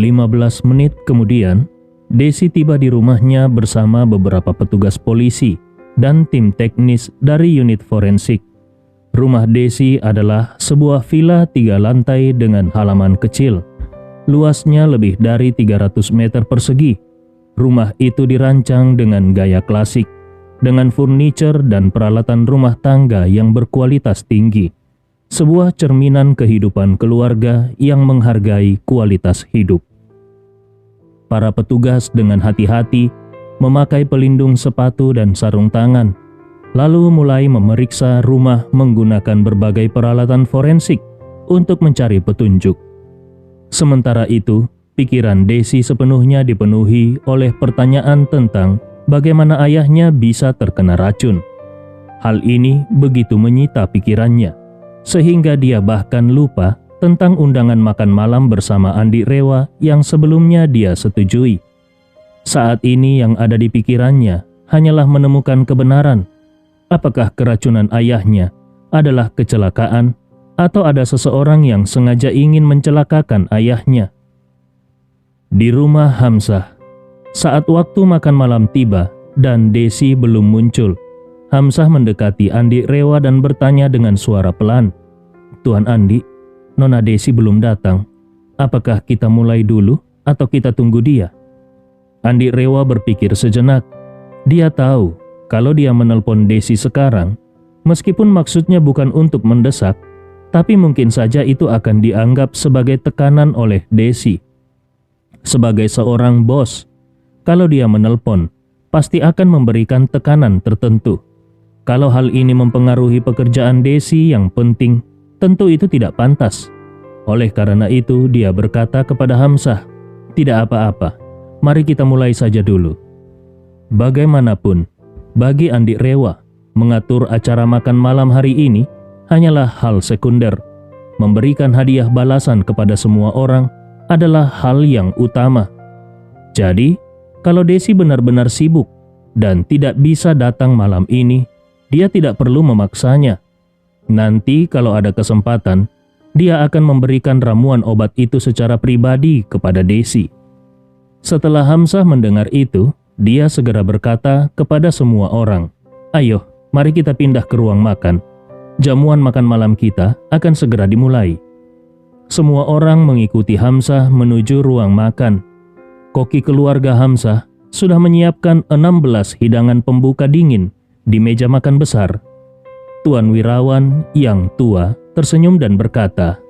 15 menit kemudian, Desi tiba di rumahnya bersama beberapa petugas polisi dan tim teknis dari unit forensik. Rumah Desi adalah sebuah villa 3 lantai dengan halaman kecil. Luasnya lebih dari 300 meter persegi. Rumah itu dirancang dengan gaya klasik, dengan furniture dan peralatan rumah tangga yang berkualitas tinggi. Sebuah cerminan kehidupan keluarga yang menghargai kualitas hidup. Para petugas dengan hati-hati memakai pelindung sepatu dan sarung tangan, lalu mulai memeriksa rumah menggunakan berbagai peralatan forensik untuk mencari petunjuk. Sementara itu, pikiran Desi sepenuhnya dipenuhi oleh pertanyaan tentang bagaimana ayahnya bisa terkena racun. Hal ini begitu menyita pikirannya, sehingga dia bahkan lupa tentang undangan makan malam bersama Andi Rewa yang sebelumnya dia setujui. Saat ini yang ada di pikirannya hanyalah menemukan kebenaran. Apakah keracunan ayahnya adalah kecelakaan atau ada seseorang yang sengaja ingin mencelakakan ayahnya? Di rumah Hamzah, saat waktu makan malam tiba dan Desi belum muncul, Hamzah mendekati Andi Rewa dan bertanya dengan suara pelan, "Tuan Andi, Nona Desi belum datang. Apakah kita mulai dulu atau kita tunggu dia?" Andi Rewa berpikir sejenak. Dia tahu kalau dia menelpon Desi sekarang, meskipun maksudnya bukan untuk mendesak, tapi mungkin saja itu akan dianggap sebagai tekanan oleh Desi. Sebagai seorang bos, kalau dia menelpon, pasti akan memberikan tekanan tertentu. Kalau hal ini mempengaruhi pekerjaan Desi yang penting, tentu itu tidak pantas. Oleh karena itu, dia berkata kepada Hamzah, "Tidak apa-apa, mari kita mulai saja dulu." Bagaimanapun, bagi Andi Rewa, mengatur acara makan malam hari ini hanyalah hal sekunder. Memberikan hadiah balasan kepada semua orang adalah hal yang utama. Jadi, kalau Desi benar-benar sibuk dan tidak bisa datang malam ini, dia tidak perlu memaksanya. Nanti kalau ada kesempatan, dia akan memberikan ramuan obat itu secara pribadi kepada Desi. Setelah Hamzah mendengar itu, dia segera berkata kepada semua orang, "Ayo, mari kita pindah ke ruang makan. Jamuan makan malam kita akan segera dimulai." Semua orang mengikuti Hamzah menuju ruang makan. Koki keluarga Hamzah sudah menyiapkan 16 hidangan pembuka dingin di meja makan besar. Tuan Wirawan yang tua tersenyum dan berkata,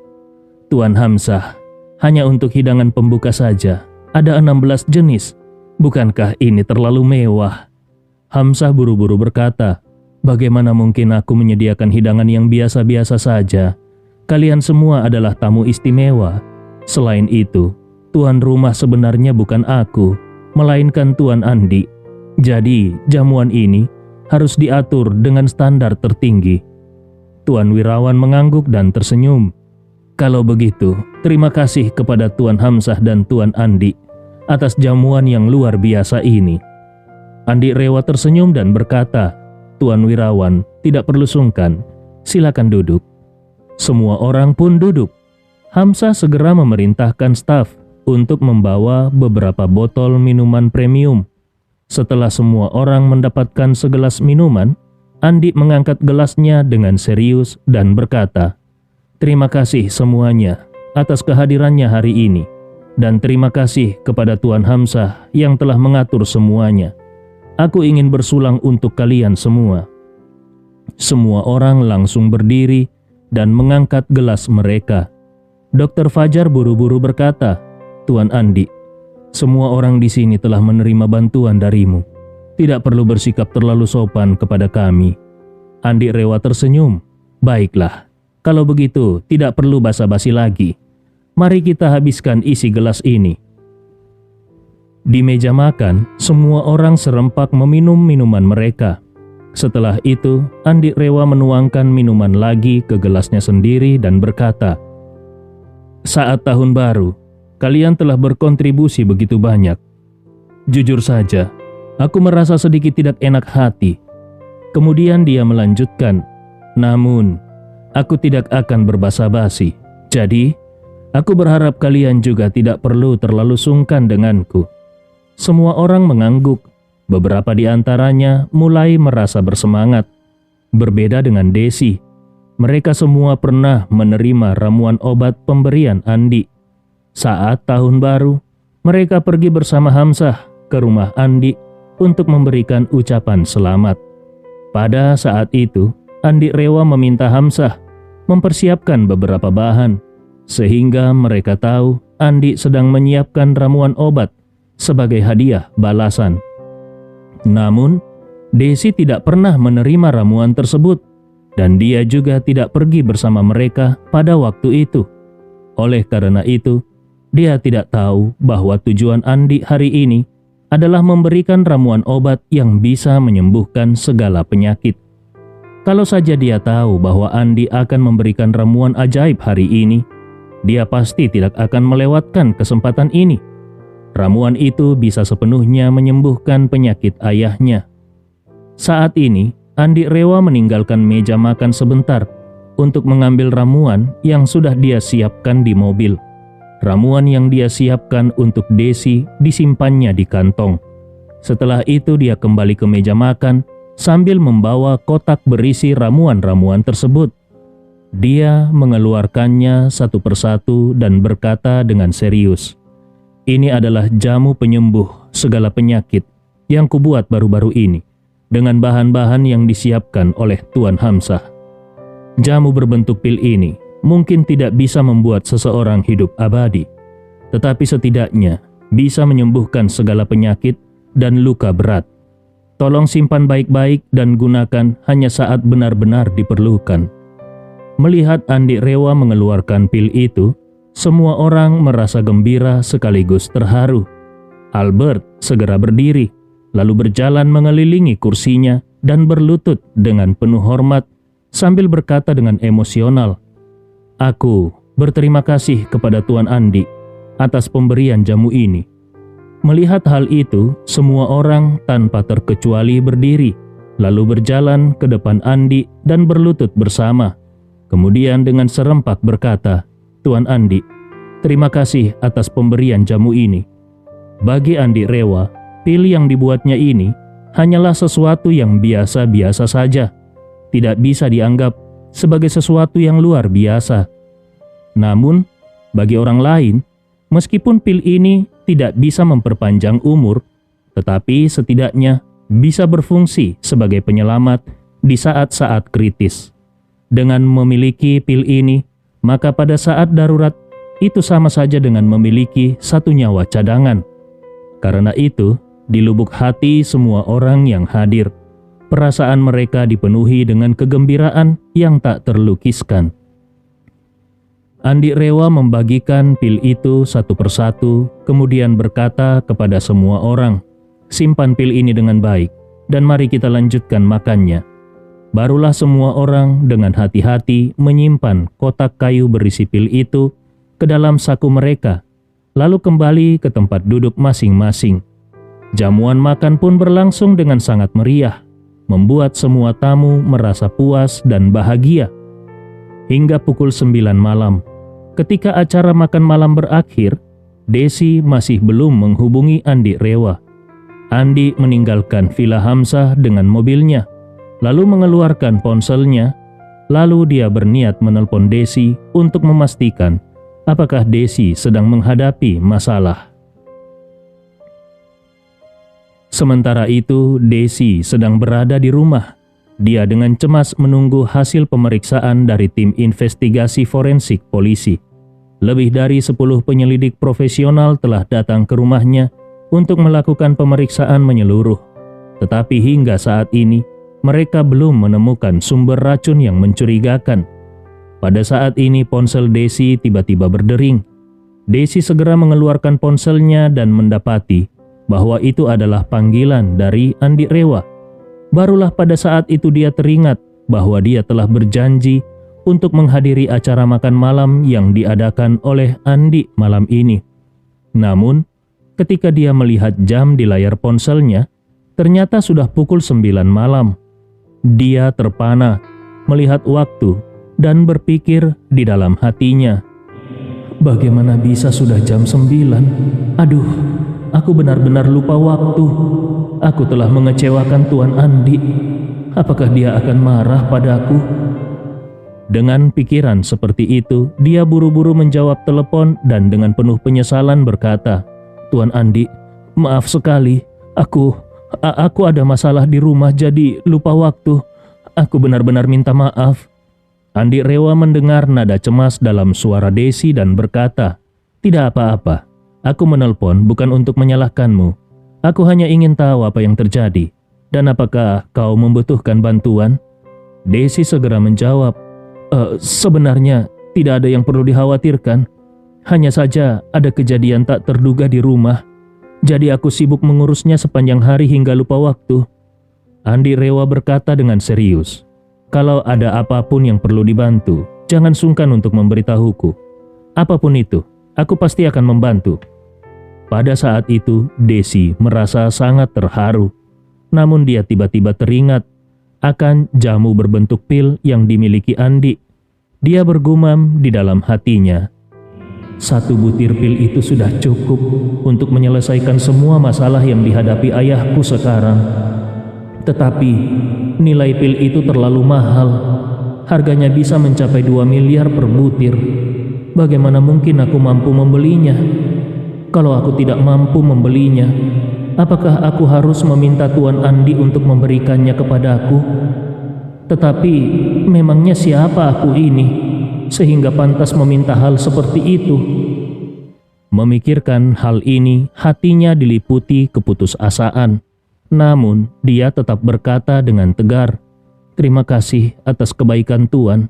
"Tuan Hamzah, hanya untuk hidangan pembuka saja, ada 16 jenis. Bukankah ini terlalu mewah?" Hamzah buru-buru berkata, "Bagaimana mungkin aku menyediakan hidangan yang biasa-biasa saja? Kalian semua adalah tamu istimewa. Selain itu, tuan rumah sebenarnya bukan aku, melainkan Tuan Andi. Jadi, jamuan ini harus diatur dengan standar tertinggi." Tuan Wirawan mengangguk dan tersenyum. "Kalau begitu, terima kasih kepada Tuan Hamzah dan Tuan Andi atas jamuan yang luar biasa ini." Andi Rewa tersenyum dan berkata, "Tuan Wirawan, tidak perlu sungkan. Silakan duduk." Semua orang pun duduk. Hamzah segera memerintahkan staf untuk membawa beberapa botol minuman premium. Setelah semua orang mendapatkan segelas minuman, Andi mengangkat gelasnya dengan serius dan berkata, "Terima kasih semuanya atas kehadirannya hari ini. Dan terima kasih kepada Tuan Hamzah yang telah mengatur semuanya. Aku ingin bersulang untuk kalian semua." Semua orang langsung berdiri dan mengangkat gelas mereka. Dr. Fajar buru-buru berkata, "Tuan Andi, semua orang di sini telah menerima bantuan darimu. Tidak perlu bersikap terlalu sopan kepada kami." Andi Rewa tersenyum. "Baiklah, kalau begitu tidak perlu basa-basi lagi. Mari kita habiskan isi gelas ini." Di meja makan, semua orang serempak meminum minuman mereka. Setelah itu, Andi Rewa menuangkan minuman lagi ke gelasnya sendiri dan berkata, "Saat tahun baru, kalian telah berkontribusi begitu banyak. Jujur saja, aku merasa sedikit tidak enak hati." Kemudian dia melanjutkan, "Namun, aku tidak akan berbasa-basi. Jadi, Aku berharap kalian juga tidak perlu terlalu sungkan denganku." Semua orang mengangguk. Beberapa di antaranya mulai merasa bersemangat. Berbeda dengan Desi, mereka semua pernah menerima ramuan obat pemberian Andi. Saat tahun baru, mereka pergi bersama Hamzah ke rumah Andi untuk memberikan ucapan selamat. Pada saat itu, Andi Rewa meminta Hamzah mempersiapkan beberapa bahan, sehingga mereka tahu Andi sedang menyiapkan ramuan obat sebagai hadiah balasan. Namun, Desi tidak pernah menerima ramuan tersebut, dan dia juga tidak pergi bersama mereka pada waktu itu. Oleh karena itu, dia tidak tahu bahwa tujuan Andi hari ini adalah memberikan ramuan obat yang bisa menyembuhkan segala penyakit. Kalau saja dia tahu bahwa Andi akan memberikan ramuan ajaib hari ini, dia pasti tidak akan melewatkan kesempatan ini. Ramuan itu bisa sepenuhnya menyembuhkan penyakit ayahnya. Saat ini, Andi Rewa meninggalkan meja makan sebentar untuk mengambil ramuan yang sudah dia siapkan di mobil. Ramuan yang dia siapkan untuk Desi disimpannya di kantong. Setelah itu dia kembali ke meja makan sambil membawa kotak berisi ramuan-ramuan tersebut. Dia mengeluarkannya satu persatu dan berkata dengan serius, "Ini adalah jamu penyembuh segala penyakit yang kubuat baru-baru ini dengan bahan-bahan yang disiapkan oleh Tuan Hamzah. Jamu berbentuk pil ini mungkin tidak bisa membuat seseorang hidup abadi, tetapi setidaknya bisa menyembuhkan segala penyakit dan luka berat. Tolong simpan baik-baik dan gunakan hanya saat benar-benar diperlukan." Melihat Andi Rewa mengeluarkan pil itu, semua orang merasa gembira sekaligus terharu. Albert segera berdiri, lalu berjalan mengelilingi kursinya dan berlutut dengan penuh hormat sambil berkata dengan emosional, "Aku berterima kasih kepada Tuan Andi atas pemberian jamu ini." Melihat hal itu, semua orang tanpa terkecuali berdiri, lalu berjalan ke depan Andi dan berlutut bersama. Kemudian dengan serempak berkata, "Tuan Andi, terima kasih atas pemberian jamu ini." Bagi Andi Rewa, pil yang dibuatnya ini hanyalah sesuatu yang biasa-biasa saja, tidak bisa dianggap sebagai sesuatu yang luar biasa. Namun, bagi orang lain, meskipun pil ini tidak bisa memperpanjang umur, tetapi setidaknya bisa berfungsi sebagai penyelamat di saat-saat kritis. Dengan memiliki pil ini, maka pada saat darurat itu sama saja dengan memiliki satu nyawa cadangan. Karena itu, di lubuk hati semua orang yang hadir, perasaan mereka dipenuhi dengan kegembiraan yang tak terlukiskan. Andi Rewa membagikan pil itu satu persatu, kemudian berkata kepada semua orang, "Simpan pil ini dengan baik, dan mari kita lanjutkan makannya." Barulah semua orang dengan hati-hati menyimpan kotak kayu berisi pil itu ke dalam saku mereka, lalu kembali ke tempat duduk masing-masing. Jamuan makan pun berlangsung dengan sangat meriah, membuat semua tamu merasa puas dan bahagia. Hingga pukul 9 malam, ketika acara makan malam berakhir, Desi masih belum menghubungi Andi Rewa. Andi meninggalkan Villa Hamzah dengan mobilnya, lalu mengeluarkan ponselnya, lalu dia berniat menelpon Desi untuk memastikan apakah Desi sedang menghadapi masalah. Sementara itu, Desi sedang berada di rumah. Dia dengan cemas menunggu hasil pemeriksaan dari tim investigasi forensik polisi. Lebih dari 10 penyelidik profesional telah datang ke rumahnya untuk melakukan pemeriksaan menyeluruh. Tetapi hingga saat ini, mereka belum menemukan sumber racun yang mencurigakan. Pada saat ini ponsel Desi tiba-tiba berdering. Desi segera mengeluarkan ponselnya dan mendapati bahwa itu adalah panggilan dari Andi Rewa. Barulah pada saat itu dia teringat bahwa dia telah berjanji untuk menghadiri acara makan malam yang diadakan oleh Andi malam ini. Namun, ketika dia melihat jam di layar ponselnya, ternyata sudah pukul 9 malam. Dia terpana melihat waktu dan berpikir di dalam hatinya, bagaimana bisa sudah jam 9? Aduh, aku benar-benar lupa waktu. Aku telah mengecewakan Tuan Andi. Apakah dia akan marah padaku? Dengan pikiran seperti itu, dia buru-buru menjawab telepon dan dengan penuh penyesalan berkata, "Tuan Andi, maaf sekali. Aku ada masalah di rumah jadi lupa waktu. Aku benar-benar minta maaf." Andi Rewa mendengar nada cemas dalam suara Desi dan berkata, "Tidak apa-apa. Aku menelpon bukan untuk menyalahkanmu. Aku hanya ingin tahu apa yang terjadi. Dan apakah kau membutuhkan bantuan?" Desi segera menjawab, "Sebenarnya tidak ada yang perlu dikhawatirkan. Hanya saja ada kejadian tak terduga di rumah. Jadi aku sibuk mengurusnya sepanjang hari hingga lupa waktu." Andi Rewa berkata dengan serius, "Kalau ada apapun yang perlu dibantu, jangan sungkan untuk memberitahuku. Apapun itu, aku pasti akan membantu." Pada saat itu, Desi merasa sangat terharu. Namun dia tiba-tiba teringat akan jamu berbentuk pil yang dimiliki Andi. Dia bergumam di dalam hatinya, "Satu butir pil itu sudah cukup untuk menyelesaikan semua masalah yang dihadapi ayahku sekarang. Tetapi nilai pil itu terlalu mahal. Harganya bisa mencapai 2 miliar per butir. Bagaimana mungkin aku mampu membelinya? Kalau aku tidak mampu membelinya, apakah aku harus meminta Tuan Andi untuk memberikannya kepadaku? Tetapi memangnya siapa aku ini sehingga pantas meminta hal seperti itu?" Memikirkan hal ini, hatinya diliputi keputusasaan. Namun dia tetap berkata dengan tegar, "Terima kasih atas kebaikan Tuan.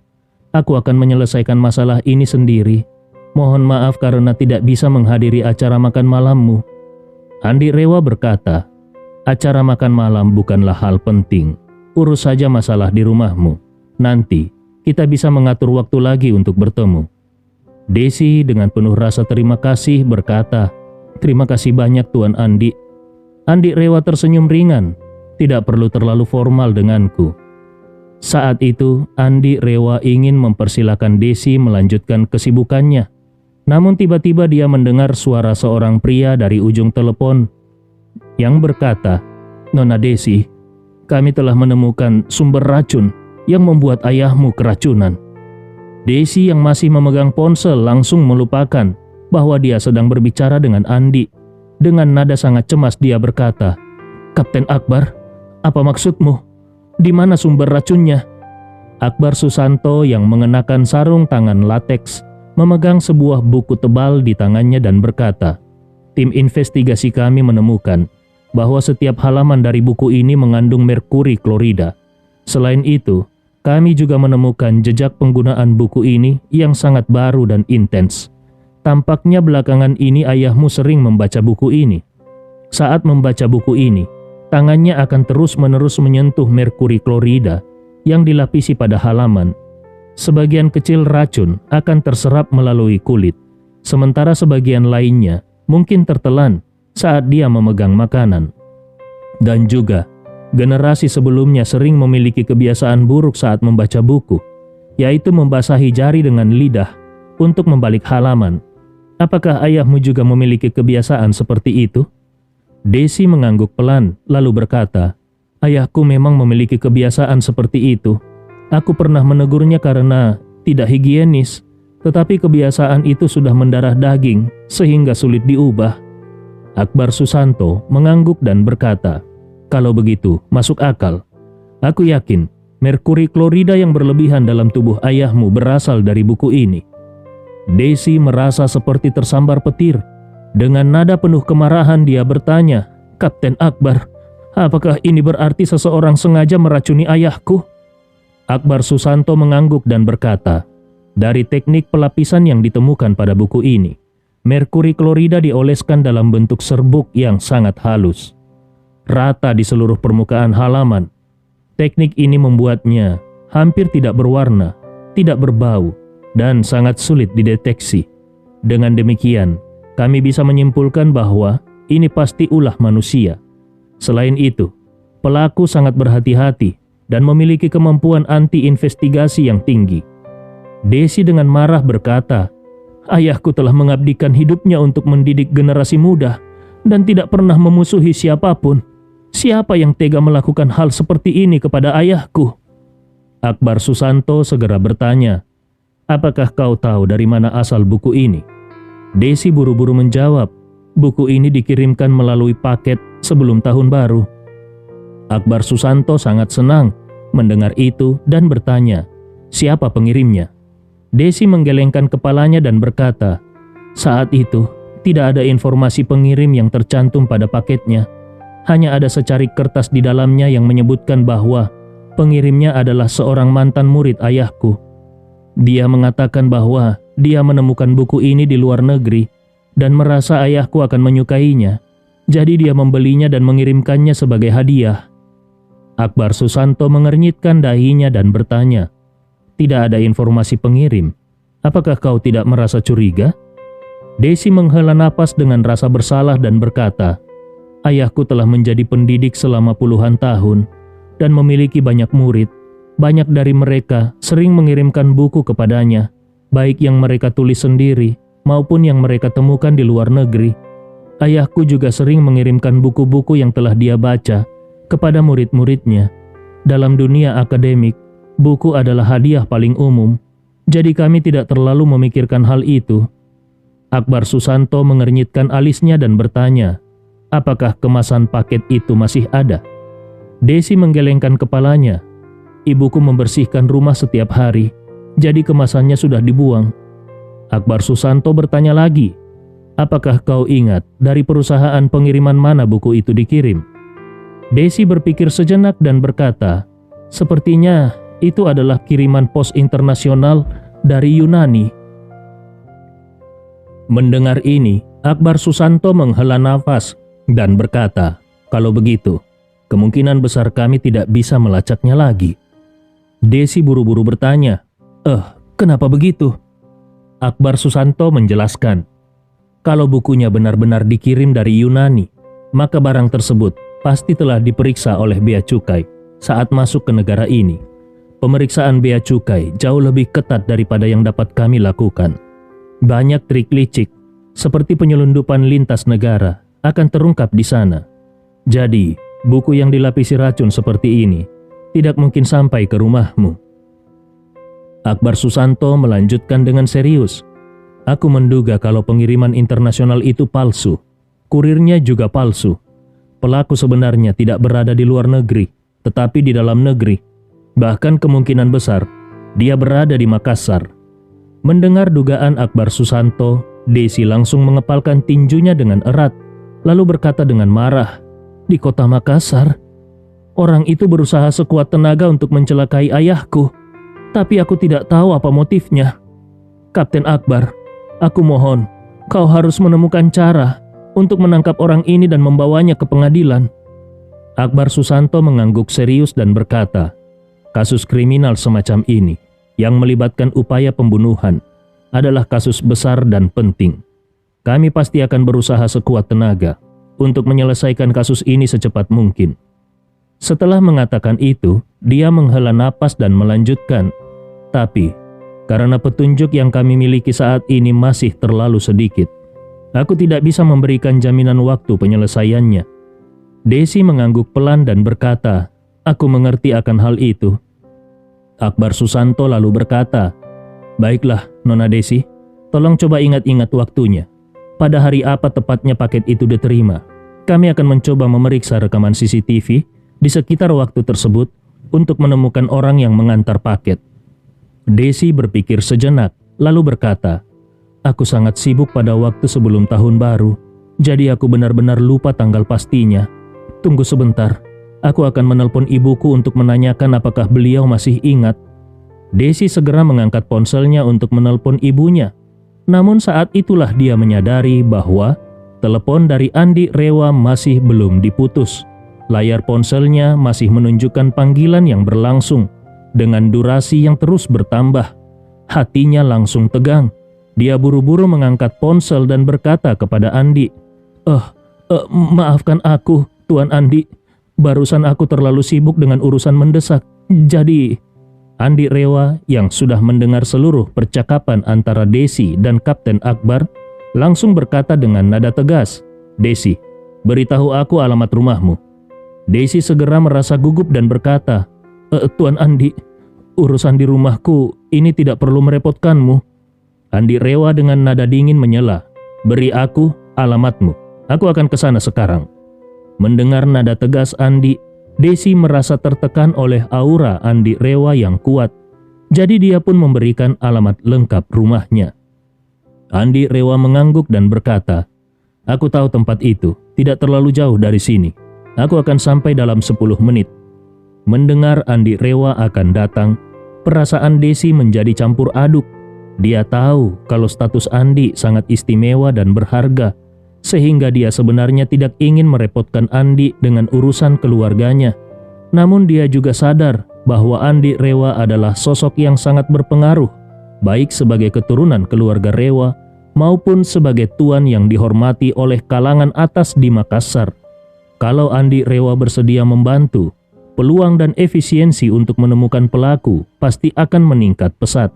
Aku akan menyelesaikan masalah ini sendiri. Mohon maaf karena tidak bisa menghadiri acara makan malammu." Andi Rewa berkata, "Acara makan malam bukanlah hal penting. Urus saja masalah di rumahmu. Nanti kita bisa mengatur waktu lagi untuk bertemu." Desi dengan penuh rasa terima kasih berkata, "Terima kasih banyak Tuan Andi." Andi Rewa tersenyum ringan, "Tidak perlu terlalu formal denganku." Saat itu, Andi Rewa ingin mempersilakan Desi melanjutkan kesibukannya. Namun tiba-tiba dia mendengar suara seorang pria dari ujung telepon yang berkata, "Nona Desi, kami telah menemukan sumber racun yang membuat ayahmu keracunan." Desi yang masih memegang ponsel langsung melupakan bahwa dia sedang berbicara dengan Andi. Dengan nada sangat cemas dia berkata, "Kapten Akbar, apa maksudmu? Di mana sumber racunnya?" Akbar Susanto yang mengenakan sarung tangan lateks memegang sebuah buku tebal di tangannya dan berkata, "Tim investigasi kami menemukan bahwa setiap halaman dari buku ini mengandung merkuri klorida. Selain itu, kami juga menemukan jejak penggunaan buku ini yang sangat baru dan intens. Tampaknya belakangan ini ayahmu sering membaca buku ini. Saat membaca buku ini, tangannya akan terus-menerus menyentuh merkuri klorida yang dilapisi pada halaman. Sebagian kecil racun akan terserap melalui kulit, sementara sebagian lainnya mungkin tertelan saat dia memegang makanan. Dan juga, generasi sebelumnya sering memiliki kebiasaan buruk saat membaca buku, yaitu membasahi jari dengan lidah untuk membalik halaman. Apakah ayahmu juga memiliki kebiasaan seperti itu?" Desi mengangguk pelan lalu berkata, "Ayahku memang memiliki kebiasaan seperti itu. Aku pernah menegurnya karena tidak higienis, tetapi kebiasaan itu sudah mendarah daging sehingga sulit diubah." Akbar Susanto mengangguk dan berkata, "Kalau begitu, masuk akal. Aku yakin merkuri klorida yang berlebihan dalam tubuh ayahmu berasal dari buku ini." Desi merasa seperti tersambar petir. Dengan nada penuh kemarahan dia bertanya, "Kapten Akbar, apakah ini berarti seseorang sengaja meracuni ayahku?" Akbar Susanto mengangguk dan berkata, "Dari teknik pelapisan yang ditemukan pada buku ini, merkuri klorida dioleskan dalam bentuk serbuk yang sangat halus, rata di seluruh permukaan halaman. Teknik ini membuatnya hampir tidak berwarna, tidak berbau, dan sangat sulit dideteksi. Dengan demikian, kami bisa menyimpulkan bahwa ini pasti ulah manusia. Selain itu, pelaku sangat berhati-hati dan memiliki kemampuan anti-investigasi yang tinggi." Desi dengan marah berkata, Ayahku telah mengabdikan hidupnya untuk mendidik generasi muda dan tidak pernah memusuhi siapapun. Siapa yang tega melakukan hal seperti ini kepada ayahku?" Akbar Susanto segera bertanya, "Apakah kau tahu dari mana asal buku ini?" Desi buru-buru menjawab, "Buku ini dikirimkan melalui paket sebelum tahun baru." Akbar Susanto sangat senang mendengar itu dan bertanya, "Siapa pengirimnya?" Desi menggelengkan kepalanya dan berkata, "Saat itu tidak ada informasi pengirim yang tercantum pada paketnya. Hanya ada secarik kertas di dalamnya yang menyebutkan bahwa pengirimnya adalah seorang mantan murid ayahku. Dia mengatakan bahwa dia menemukan buku ini di luar negeri dan merasa ayahku akan menyukainya. Jadi dia membelinya dan mengirimkannya sebagai hadiah." Akbar Susanto mengernyitkan dahinya dan bertanya, "Tidak ada informasi pengirim. Apakah kau tidak merasa curiga?" Desi menghela napas dengan rasa bersalah dan berkata, "Ayahku telah menjadi pendidik selama puluhan tahun dan memiliki banyak murid. Banyak dari mereka sering mengirimkan buku kepadanya, baik yang mereka tulis sendiri maupun yang mereka temukan di luar negeri. Ayahku juga sering mengirimkan buku-buku yang telah dia baca kepada murid-muridnya. Dalam dunia akademik, buku adalah hadiah paling umum, jadi kami tidak terlalu memikirkan hal itu." Akbar Susanto mengernyitkan alisnya dan bertanya, "Apakah kemasan paket itu masih ada?" Desi menggelengkan kepalanya. "Ibuku membersihkan rumah setiap hari, jadi kemasannya sudah dibuang." Akbar Susanto bertanya lagi, "Apakah kau ingat dari perusahaan pengiriman mana buku itu dikirim?" Desi berpikir sejenak dan berkata, "Sepertinya itu adalah kiriman pos internasional dari Yunani." Mendengar ini, Akbar Susanto menghela nafas dan berkata, "Kalau begitu, kemungkinan besar kami tidak bisa melacaknya lagi." Desi buru-buru bertanya, Kenapa begitu?" Akbar Susanto menjelaskan, "Kalau bukunya benar-benar dikirim dari Yunani, maka barang tersebut pasti telah diperiksa oleh bea cukai saat masuk ke negara ini. Pemeriksaan bea cukai jauh lebih ketat daripada yang dapat kami lakukan. Banyak trik licik, seperti penyelundupan lintas negara, akan terungkap di sana. Jadi, buku yang dilapisi racun seperti ini tidak mungkin sampai ke rumahmu." Akbar Susanto melanjutkan dengan serius, "Aku menduga kalau pengiriman internasional itu palsu. Kurirnya juga palsu. Pelaku sebenarnya tidak berada di luar negeri, tetapi di dalam negeri. Bahkan kemungkinan besar, dia berada di Makassar." Mendengar dugaan Akbar Susanto, Desi langsung mengepalkan tinjunya dengan erat, lalu berkata dengan marah, "Di kota Makassar? Orang itu berusaha sekuat tenaga untuk mencelakai ayahku, tapi aku tidak tahu apa motifnya. Kapten Akbar, aku mohon, kau harus menemukan cara untuk menangkap orang ini dan membawanya ke pengadilan." Akbar Susanto mengangguk serius dan berkata, "Kasus kriminal semacam ini yang melibatkan upaya pembunuhan adalah kasus besar dan penting. Kami pasti akan berusaha sekuat tenaga untuk menyelesaikan kasus ini secepat mungkin." Setelah mengatakan itu, dia menghela napas dan melanjutkan, "Tapi, karena petunjuk yang kami miliki saat ini masih terlalu sedikit, aku tidak bisa memberikan jaminan waktu penyelesaiannya." Desi mengangguk pelan dan berkata, "Aku mengerti akan hal itu." Akbar Susanto lalu berkata, "Baiklah, Nona Desi, tolong coba ingat-ingat waktunya. Pada hari apa tepatnya paket itu diterima? Kami akan mencoba memeriksa rekaman CCTV di sekitar waktu tersebut untuk menemukan orang yang mengantar paket." Desi berpikir sejenak, lalu berkata, "Aku sangat sibuk pada waktu sebelum tahun baru, jadi aku benar-benar lupa tanggal pastinya. Tunggu sebentar, aku akan menelpon ibuku untuk menanyakan apakah beliau masih ingat." Desi segera mengangkat ponselnya untuk menelpon ibunya. Namun saat itulah dia menyadari bahwa telepon dari Andi Rewa masih belum diputus. Layar ponselnya masih menunjukkan panggilan yang berlangsung dengan durasi yang terus bertambah. Hatinya langsung tegang. Dia buru-buru mengangkat ponsel dan berkata kepada Andi, Maafkan aku, Tuan Andi. Barusan aku terlalu sibuk dengan urusan mendesak. Jadi..." Andi Rewa yang sudah mendengar seluruh percakapan antara Desi dan Kapten Akbar langsung berkata dengan nada tegas, "Desi, beritahu aku alamat rumahmu." Desi segera merasa gugup dan berkata, "Tuan Andi, urusan di rumahku ini tidak perlu merepotkanmu." Andi Rewa dengan nada dingin menyela, "Beri aku alamatmu, aku akan ke sana sekarang." Mendengar nada tegas Andi, Desi merasa tertekan oleh aura Andi Rewa yang kuat. Jadi dia pun memberikan alamat lengkap rumahnya. Andi Rewa mengangguk dan berkata, "Aku tahu tempat itu, tidak terlalu jauh dari sini. Aku akan sampai dalam 10 menit." Mendengar Andi Rewa akan datang, perasaan Desi menjadi campur aduk. Dia tahu kalau status Andi sangat istimewa dan berharga, sehingga dia sebenarnya tidak ingin merepotkan Andi dengan urusan keluarganya. Namun dia juga sadar bahwa Andi Rewa adalah sosok yang sangat berpengaruh, baik sebagai keturunan keluarga Rewa maupun sebagai tuan yang dihormati oleh kalangan atas di Makassar. Kalau Andi Rewa bersedia membantu, peluang dan efisiensi untuk menemukan pelaku pasti akan meningkat pesat.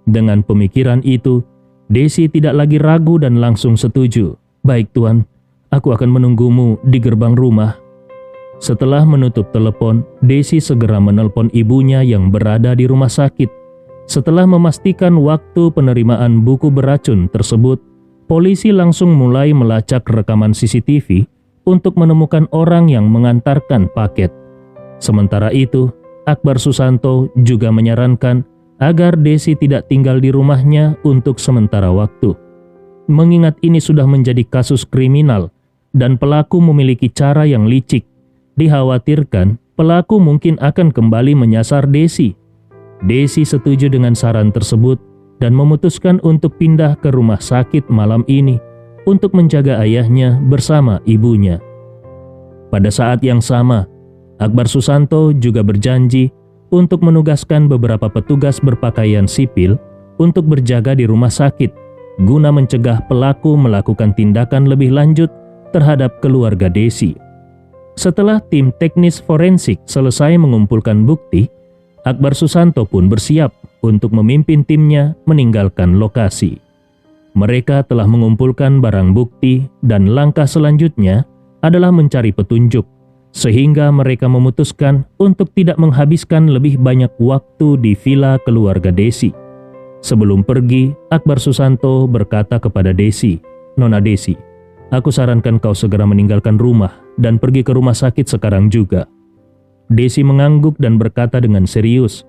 Dengan pemikiran itu, Desi tidak lagi ragu dan langsung setuju. "Baik tuan, aku akan menunggumu di gerbang rumah." Setelah menutup telepon, Desi segera menelpon ibunya yang berada di rumah sakit. Setelah memastikan waktu penerimaan buku beracun tersebut, polisi langsung mulai melacak rekaman CCTV untuk menemukan orang yang mengantarkan paket. Sementara itu, Akbar Susanto juga menyarankan agar Desi tidak tinggal di rumahnya untuk sementara waktu. Mengingat ini sudah menjadi kasus kriminal dan pelaku memiliki cara yang licik, dikhawatirkan pelaku mungkin akan kembali menyasar Desi. Desi setuju dengan saran tersebut dan memutuskan untuk pindah ke rumah sakit malam ini untuk menjaga ayahnya bersama ibunya. Pada saat yang sama, Akbar Susanto juga berjanji untuk menugaskan beberapa petugas berpakaian sipil untuk berjaga di rumah sakit guna mencegah pelaku melakukan tindakan lebih lanjut terhadap keluarga Desi. Setelah tim teknis forensik selesai mengumpulkan bukti, Akbar Susanto pun bersiap untuk memimpin timnya meninggalkan lokasi. Mereka telah mengumpulkan barang bukti dan langkah selanjutnya adalah mencari petunjuk, sehingga mereka memutuskan untuk tidak menghabiskan lebih banyak waktu di villa keluarga Desi. Sebelum pergi, Akbar Susanto berkata kepada Desi, "Nona Desi, aku sarankan kau segera meninggalkan rumah dan pergi ke rumah sakit sekarang juga." Desi mengangguk dan berkata dengan serius,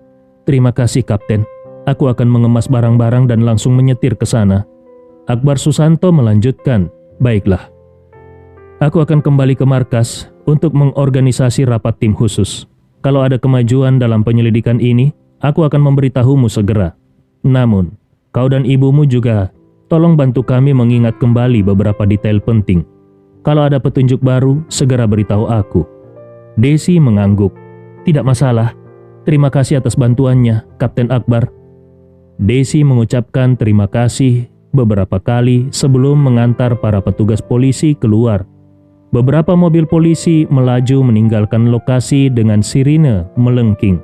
"Terima kasih Kapten, aku akan mengemas barang-barang dan langsung menyetir ke sana." Akbar Susanto melanjutkan, "Baiklah, aku akan kembali ke markas untuk mengorganisasi rapat tim khusus. Kalau ada kemajuan dalam penyelidikan ini, aku akan memberitahumu segera. Namun, kau dan ibumu juga tolong bantu kami mengingat kembali beberapa detail penting. Kalau ada petunjuk baru, segera beritahu aku." Desi mengangguk, "Tidak masalah. Terima kasih atas bantuannya, Kapten Akbar." Desi mengucapkan terima kasih beberapa kali sebelum mengantar para petugas polisi keluar. Beberapa mobil polisi melaju meninggalkan lokasi dengan sirine melengking.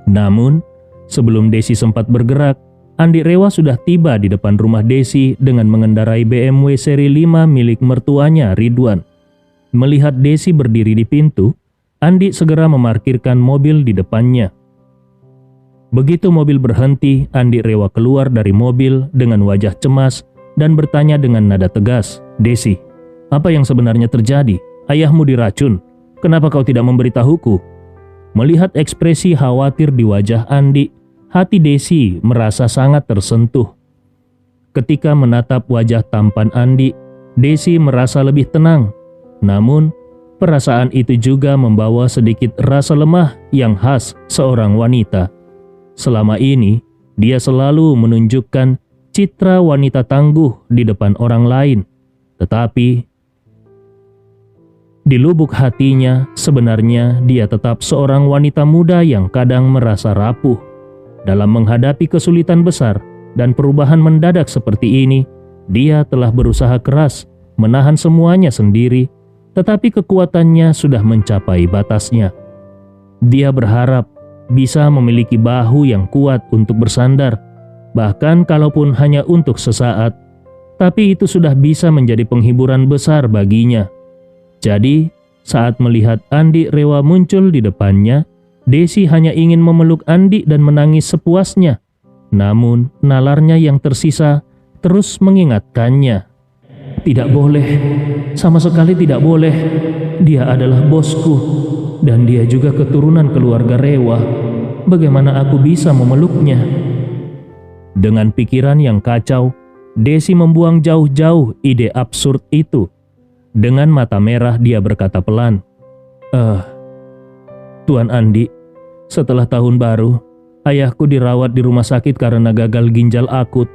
Namun, sebelum Desi sempat bergerak, Andi Rewa sudah tiba di depan rumah Desi dengan mengendarai BMW seri 5 milik mertuanya Ridwan. Melihat Desi berdiri di pintu, Andi segera memarkirkan mobil di depannya. Begitu mobil berhenti, Andi Rewa keluar dari mobil dengan wajah cemas dan bertanya dengan nada tegas, "Desi, apa yang sebenarnya terjadi? Ayahmu diracun. Kenapa kau tidak memberitahuku?" Melihat ekspresi khawatir di wajah Andi, hati Desi merasa sangat tersentuh. Ketika menatap wajah tampan Andi, Desi merasa lebih tenang. Namun, perasaan itu juga membawa sedikit rasa lemah yang khas seorang wanita. Selama ini, dia selalu menunjukkan citra wanita tangguh di depan orang lain. Tetapi, di lubuk hatinya, sebenarnya dia tetap seorang wanita muda yang kadang merasa rapuh. Dalam menghadapi kesulitan besar dan perubahan mendadak seperti ini, dia telah berusaha keras menahan semuanya sendiri, tetapi kekuatannya sudah mencapai batasnya. Dia berharap bisa memiliki bahu yang kuat untuk bersandar, bahkan kalaupun hanya untuk sesaat. Tapi itu sudah bisa menjadi penghiburan besar baginya. Jadi, saat melihat Andi Rewa muncul di depannya, Desi hanya ingin memeluk Andi dan menangis sepuasnya. Namun, nalarnya yang tersisa terus mengingatkannya. Tidak boleh, sama sekali tidak boleh. Dia adalah bosku, dan dia juga keturunan keluarga Rewa. Bagaimana aku bisa memeluknya? Dengan pikiran yang kacau, Desi membuang jauh-jauh ide absurd itu. Dengan mata merah dia berkata pelan, Tuan Andi, setelah tahun baru, ayahku dirawat di rumah sakit karena gagal ginjal akut.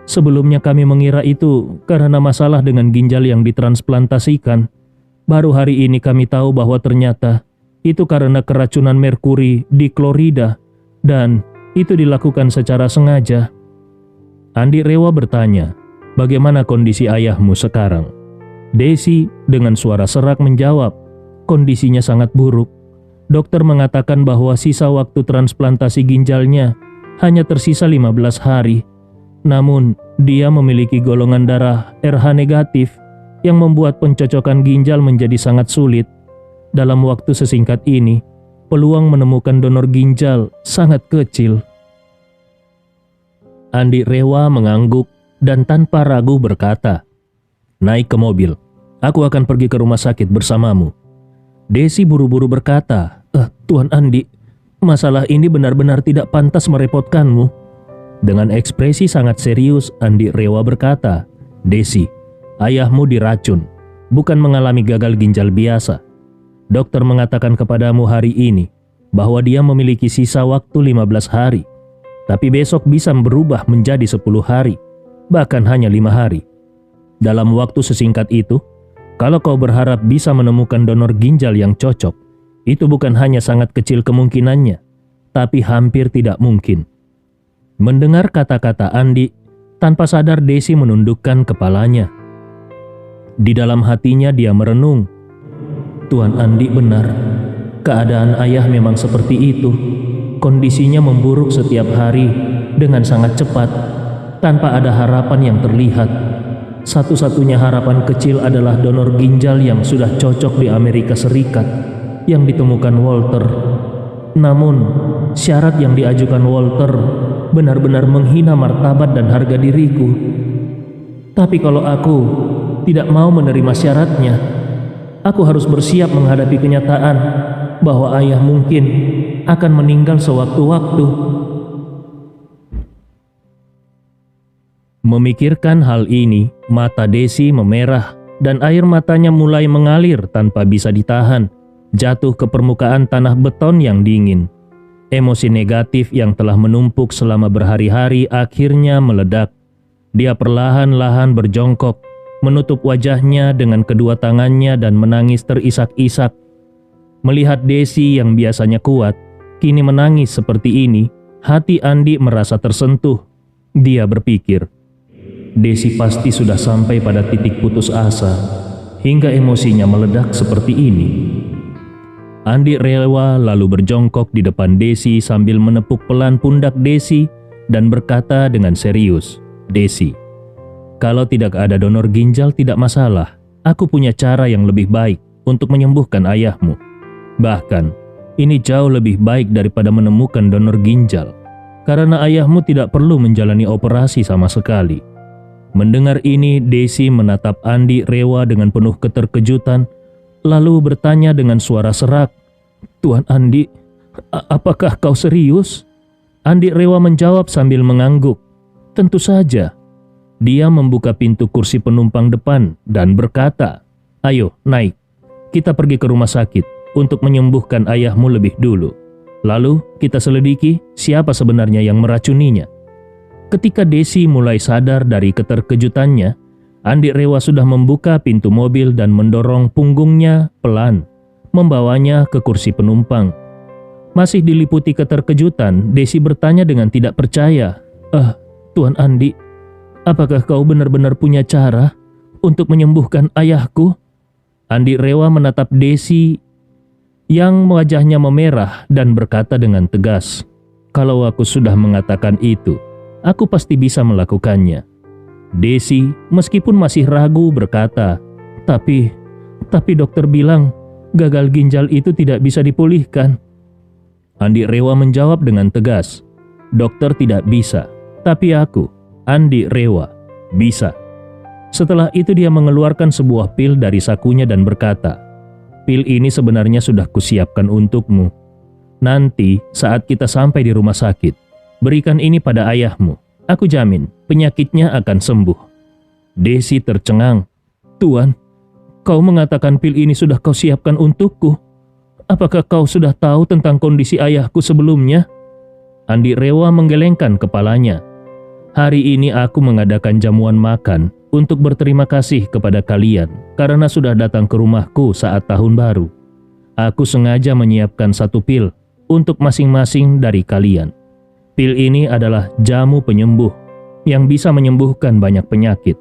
Sebelumnya kami mengira itu karena masalah dengan ginjal yang ditransplantasikan. Baru hari ini kami tahu bahwa ternyata itu karena keracunan merkuri di klorida, dan itu dilakukan secara sengaja. Andi Rewa bertanya, bagaimana kondisi ayahmu sekarang? Desi dengan suara serak menjawab, kondisinya sangat buruk. Dokter mengatakan bahwa sisa waktu transplantasi ginjalnya hanya tersisa 15 hari. Namun, dia memiliki golongan darah RH negatif yang membuat pencocokan ginjal menjadi sangat sulit. Dalam waktu sesingkat ini, peluang menemukan donor ginjal sangat kecil. Andi Rewa mengangguk dan tanpa ragu berkata, naik ke mobil, aku akan pergi ke rumah sakit bersamamu. Desi buru-buru berkata, Tuan Andi, masalah ini benar-benar tidak pantas merepotkanmu. Dengan ekspresi sangat serius, Andi Rewa berkata, Desi, ayahmu diracun, bukan mengalami gagal ginjal biasa. Dokter mengatakan kepadamu hari ini bahwa dia memiliki sisa waktu 15 hari. Tapi besok bisa berubah menjadi 10 hari, bahkan hanya 5 hari. Dalam waktu sesingkat itu, kalau kau berharap bisa menemukan donor ginjal yang cocok, itu bukan hanya sangat kecil kemungkinannya, tapi hampir tidak mungkin. Mendengar kata-kata Andi, tanpa sadar Desi menundukkan kepalanya. Di dalam hatinya dia merenung, Tuan Andi benar, keadaan ayah memang seperti itu. Kondisinya memburuk setiap hari dengan sangat cepat, tanpa ada harapan yang terlihat. Satu-satunya harapan kecil adalah donor ginjal yang sudah cocok di Amerika Serikat, yang ditemukan Walter. Namun, syarat yang diajukan Walter benar-benar menghina martabat dan harga diriku. Tapi kalau aku tidak mau menerima syaratnya, aku harus bersiap menghadapi kenyataan bahwa ayah mungkin akan meninggal sewaktu-waktu. Memikirkan hal ini, mata Desi memerah dan air matanya mulai mengalir tanpa bisa ditahan, jatuh ke permukaan tanah beton yang dingin. Emosi negatif yang telah menumpuk selama berhari-hari akhirnya meledak. Dia perlahan-lahan berjongkok, menutup wajahnya dengan kedua tangannya dan menangis terisak-isak. Melihat Desi yang biasanya kuat, kini menangis seperti ini, hati Andi merasa tersentuh. Dia berpikir, Desi pasti sudah sampai pada titik putus asa, hingga emosinya meledak seperti ini. Andi Rewa lalu berjongkok di depan Desi sambil menepuk pelan pundak Desi dan berkata dengan serius, Desi, kalau tidak ada donor ginjal tidak masalah, aku punya cara yang lebih baik untuk menyembuhkan ayahmu. Bahkan, ini jauh lebih baik daripada menemukan donor ginjal, karena ayahmu tidak perlu menjalani operasi sama sekali. Mendengar ini, Desi menatap Andi Rewa dengan penuh keterkejutan, lalu bertanya dengan suara serak, Tuan Andi, apakah kau serius? Andi Rewa menjawab sambil mengangguk, tentu saja. Dia membuka pintu kursi penumpang depan dan berkata, ayo naik, kita pergi ke rumah sakit untuk menyembuhkan ayahmu lebih dulu. Lalu kita selidiki siapa sebenarnya yang meracuninya. Ketika Desi mulai sadar dari keterkejutannya, Andi Rewa sudah membuka pintu mobil dan mendorong punggungnya pelan, membawanya ke kursi penumpang. Masih diliputi keterkejutan, Desi bertanya dengan tidak percaya, Tuan Andi, apakah kau benar-benar punya cara untuk menyembuhkan ayahku? Andi Rewa menatap Desi yang wajahnya memerah dan berkata dengan tegas, "Kalau aku sudah mengatakan itu, aku pasti bisa melakukannya." Desi meskipun masih ragu berkata, Tapi dokter bilang gagal ginjal itu tidak bisa dipulihkan." Andi Rewa menjawab dengan tegas, "Dokter tidak bisa, tapi aku, Andi Rewa, bisa." Setelah itu dia mengeluarkan sebuah pil dari sakunya dan berkata, "Pil ini sebenarnya sudah kusiapkan untukmu. Nanti saat kita sampai di rumah sakit, berikan ini pada ayahmu. Aku jamin penyakitnya akan sembuh." Desi tercengang. "Tuan, kau mengatakan pil ini sudah kau siapkan untukku. Apakah kau sudah tahu tentang kondisi ayahku sebelumnya?" Andi Rewa menggelengkan kepalanya. "Hari ini aku mengadakan jamuan makan untuk berterima kasih kepada kalian karena sudah datang ke rumahku saat tahun baru. Aku sengaja menyiapkan satu pil untuk masing-masing dari kalian. Pil ini adalah jamu penyembuh yang bisa menyembuhkan banyak penyakit.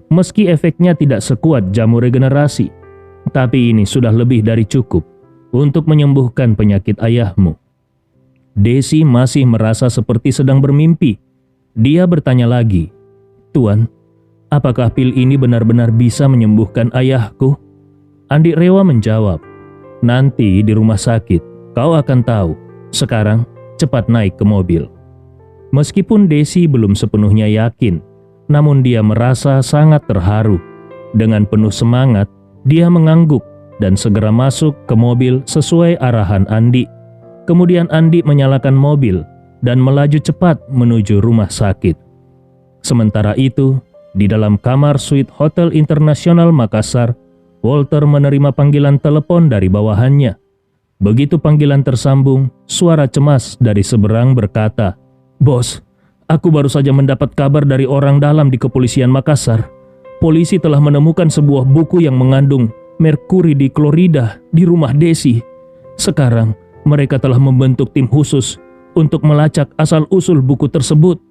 Meski efeknya tidak sekuat jamu regenerasi, tapi ini sudah lebih dari cukup untuk menyembuhkan penyakit ayahmu." Desi masih merasa seperti sedang bermimpi. Dia bertanya lagi, "Tuan, apakah pil ini benar-benar bisa menyembuhkan ayahku?" Andi Rewa menjawab, "Nanti di rumah sakit kau akan tahu. Sekarang cepat naik ke mobil." Meskipun Desi belum sepenuhnya yakin, namun dia merasa sangat terharu. Dengan penuh semangat, dia mengangguk dan segera masuk ke mobil sesuai arahan Andi. Kemudian Andi menyalakan mobil dan melaju cepat menuju rumah sakit. Sementara itu, di dalam kamar suite Hotel Internasional Makassar, Walter menerima panggilan telepon dari bawahannya. Begitu panggilan tersambung, suara cemas dari seberang berkata, "Bos, aku baru saja mendapat kabar dari orang dalam di kepolisian Makassar. Polisi telah menemukan sebuah buku yang mengandung merkuri diklorida di rumah Desi. Sekarang mereka telah membentuk tim khusus untuk melacak asal-usul buku tersebut."